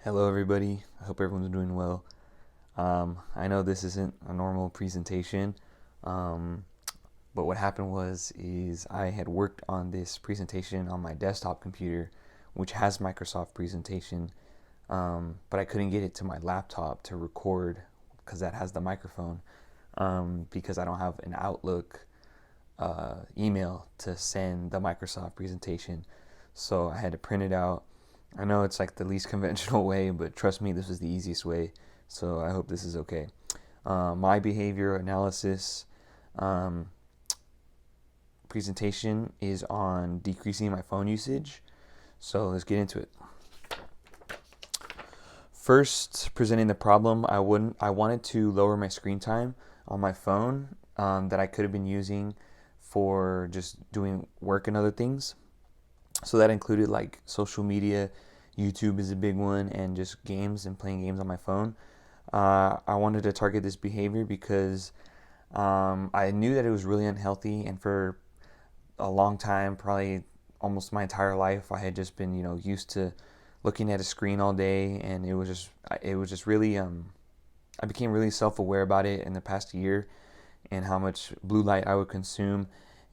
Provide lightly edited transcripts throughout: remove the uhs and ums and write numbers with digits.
Hello, everybody. I hope everyone's doing well. I know this isn't a normal presentation, um, but what happened is I had worked on this presentation on my desktop computer, which has Microsoft Presentation, but I couldn't get it to my laptop to record because that has the microphone, because I don't have an Outlook email to send the Microsoft presentation. So I had to print it out. I know it's like the least conventional way, but trust me, this was the easiest way. So I hope this is okay. My behavior analysis um, presentation is on decreasing my phone usage. So let's get into it. First, presenting the problem, I wanted to lower my screen time on my phone that I could have been using for just doing work and other things. So that included like social media, YouTube is a big one, and just games and playing games on my phone. I wanted to target this behavior because I knew that it was really unhealthy, and for a long time, probably almost my entire life, I had just been used to looking at a screen all day, and it was just really I became really self-aware about it in the past year and how much blue light I would consume,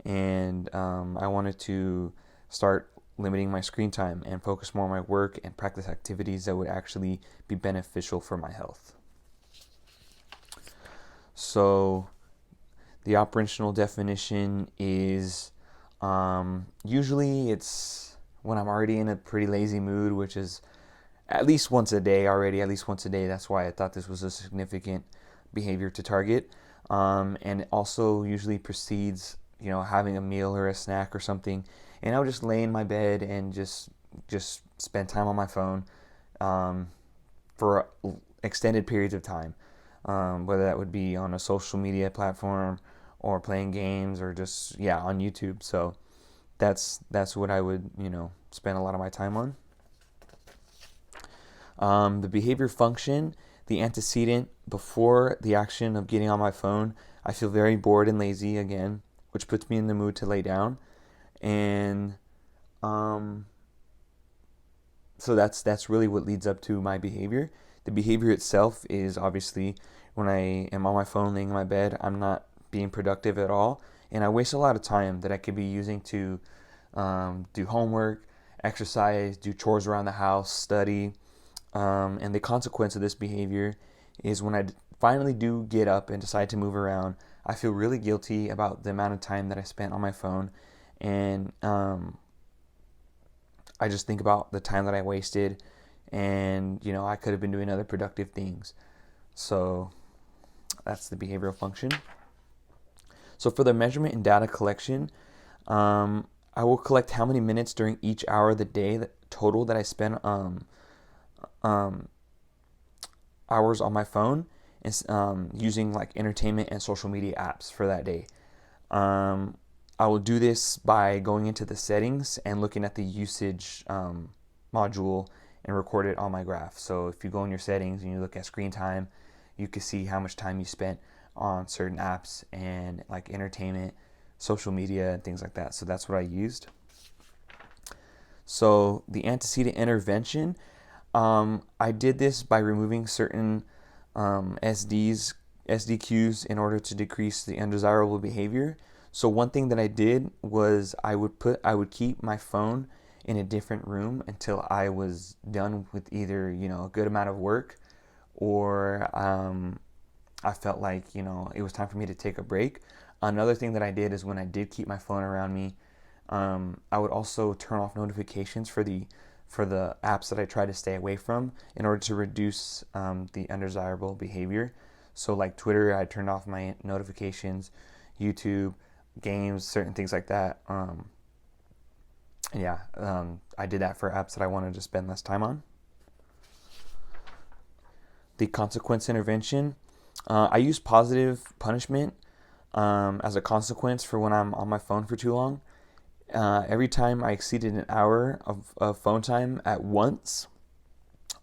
and I wanted to start limiting my screen time and focus more on my work and practice activities that would actually be beneficial for my health. So the operational definition is usually it's when I'm already in a pretty lazy mood, which is at least once a day already, at least once a day. That's why I thought this was a significant behavior to target. And it also usually precedes, having a meal or a snack or something. And I would just lay in my bed and just spend time on my phone for extended periods of time, whether that would be on a social media platform or playing games or just on YouTube. So that's what I would spend a lot of my time on. The behavior function, the antecedent before the action of getting on my phone, I feel very bored and lazy again, which puts me in the mood to lay down. And so that's really what leads up to my behavior. The behavior itself is obviously when I am on my phone laying in my bed, I'm not being productive at all, and I waste a lot of time that I could be using to do homework, exercise, do chores around the house, study. And the consequence of this behavior is when I finally do get up and decide to move around, I feel really guilty about the amount of time that I spent on my phone, and I just think about the time that I wasted, and I could have been doing other productive things. So that's the behavioral function. So for the measurement and data collection, I will collect how many minutes during each hour of the day total that I spend hours on my phone, and using like entertainment and social media apps for that day. I will do this by going into the settings and looking at the usage module and record it on my graph. So if you go in your settings and you look at screen time, you can see how much time you spent on certain apps and like entertainment, social media, and things like that. So that's what I used. So the antecedent intervention, I did this by removing certain SDQs in order to decrease the undesirable behavior. So one thing that I did was I would keep my phone in a different room until I was done with either a good amount of work, or I felt like it was time for me to take a break. Another thing that I did is when I did keep my phone around me, I would also turn off notifications for the apps that I try to stay away from in order to reduce the undesirable behavior. So like Twitter, I turned off my notifications, YouTube, games, certain things like that. I did that for apps that I wanted to spend less time on. The consequence intervention, I use positive punishment as a consequence for when I'm on my phone for too long. Every time I exceeded an hour of phone time at once,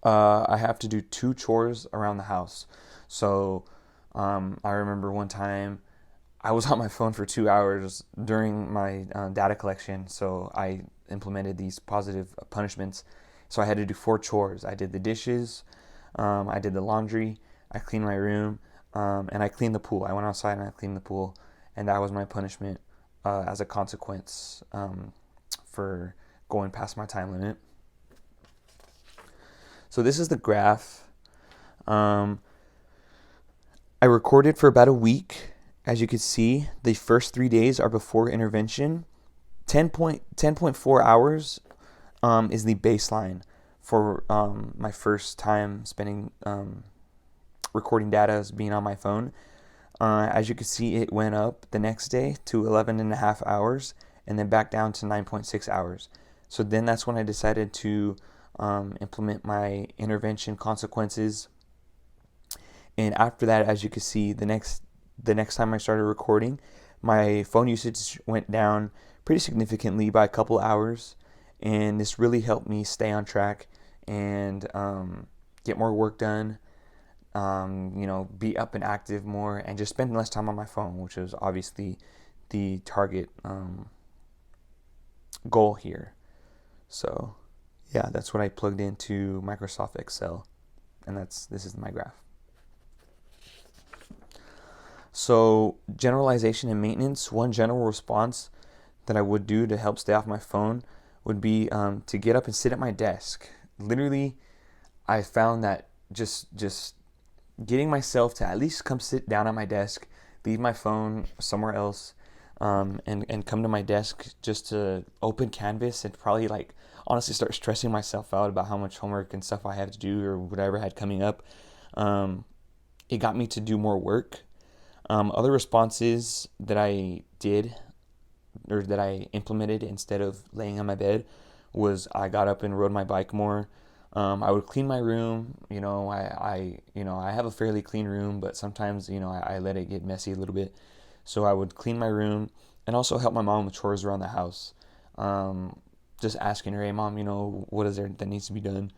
I have to do 2 chores around the house. So I remember one time I was on my phone for 2 hours during my data collection, so I implemented these positive punishments, So I had to do 4 chores. I did the dishes, I did the laundry, I cleaned my room, and I cleaned the pool. I went outside and I cleaned the pool, and that was my punishment as a consequence for going past my time limit. So this is the graph. I recorded for about a week. As you can see, the first 3 days are before intervention. 10.4 hours is the baseline for my first time spending recording data as being on my phone. As you can see, it went up the next day to 11.5 hours and then back down to 9.6 hours. So then that's when I decided to implement my intervention consequences. And after that, as you can see, the next time I started recording, my phone usage went down pretty significantly by a couple hours, and this really helped me stay on track and get more work done, be up and active more, and just spend less time on my phone, which is obviously the target goal here. So yeah, that's what I plugged into Microsoft Excel, and this is my graph. So generalization and maintenance, one general response that I would do to help stay off my phone would be to get up and sit at my desk. Literally, I found that just getting myself to at least come sit down at my desk, leave my phone somewhere else, and come to my desk just to open Canvas and probably honestly start stressing myself out about how much homework and stuff I have to do or whatever I had coming up. It got me to do more work. Other responses that I did or that I implemented instead of laying on my bed was I got up and rode my bike more. I would clean my room. I have a fairly clean room, but sometimes I let it get messy a little bit. So I would clean my room and also help my mom with chores around the house. Just asking her, hey mom, what is there that needs to be done?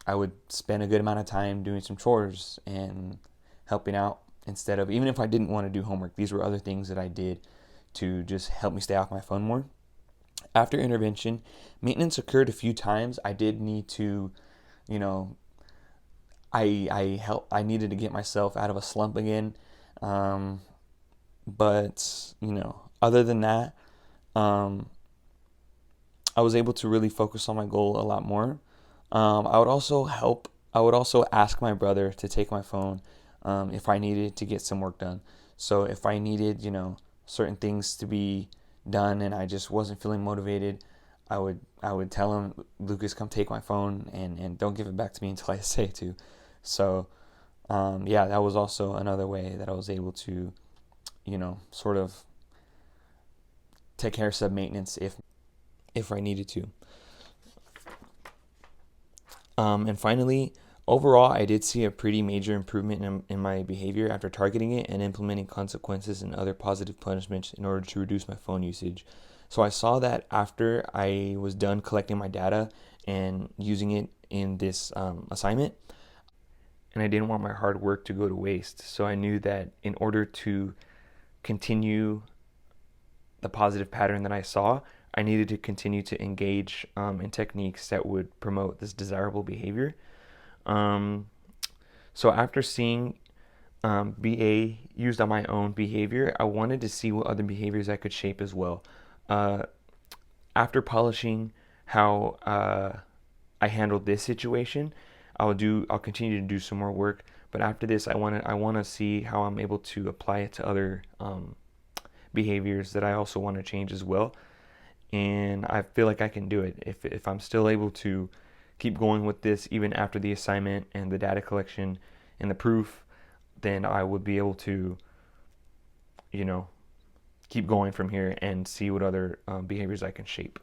I would spend a good amount of time doing some chores and helping out instead of, even if I didn't want to do homework, these were other things that I did to just help me stay off my phone more. After intervention, maintenance occurred a few times. I did need to, I needed to get myself out of a slump again. But other than that, I was able to really focus on my goal a lot more. I would also ask my brother to take my phone if I needed to get some work done. So if I needed, certain things to be done and I just wasn't feeling motivated, I would tell him, Lucas, come take my phone and don't give it back to me until I say to. So that was also another way that I was able to, sort of take care of some maintenance if I needed to. And finally, overall, I did see a pretty major improvement in my behavior after targeting it and implementing consequences and other positive punishments in order to reduce my phone usage. So I saw that after I was done collecting my data and using it in this assignment, and I didn't want my hard work to go to waste. So I knew that in order to continue the positive pattern that I saw, I needed to continue to engage in techniques that would promote this desirable behavior. So after seeing BA used on my own behavior, I wanted to see what other behaviors I could shape as well. After polishing how I handled this situation, I'll continue to do some more work. But after this, I want to see how I'm able to apply it to other behaviors that I also want to change as well. And I feel like I can do it if I'm still able to keep going with this even after the assignment and the data collection and the proof, then I would be able to, keep going from here and see what other behaviors I can shape.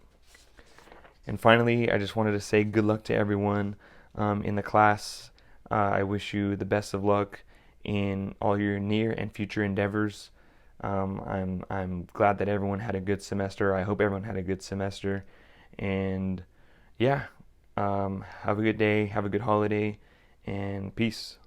And finally, I just wanted to say good luck to everyone in the class. I wish you the best of luck in all your near and future endeavors. I'm glad that everyone had a good semester. I hope everyone had a good semester. And yeah, have a good day, have a good holiday, and peace.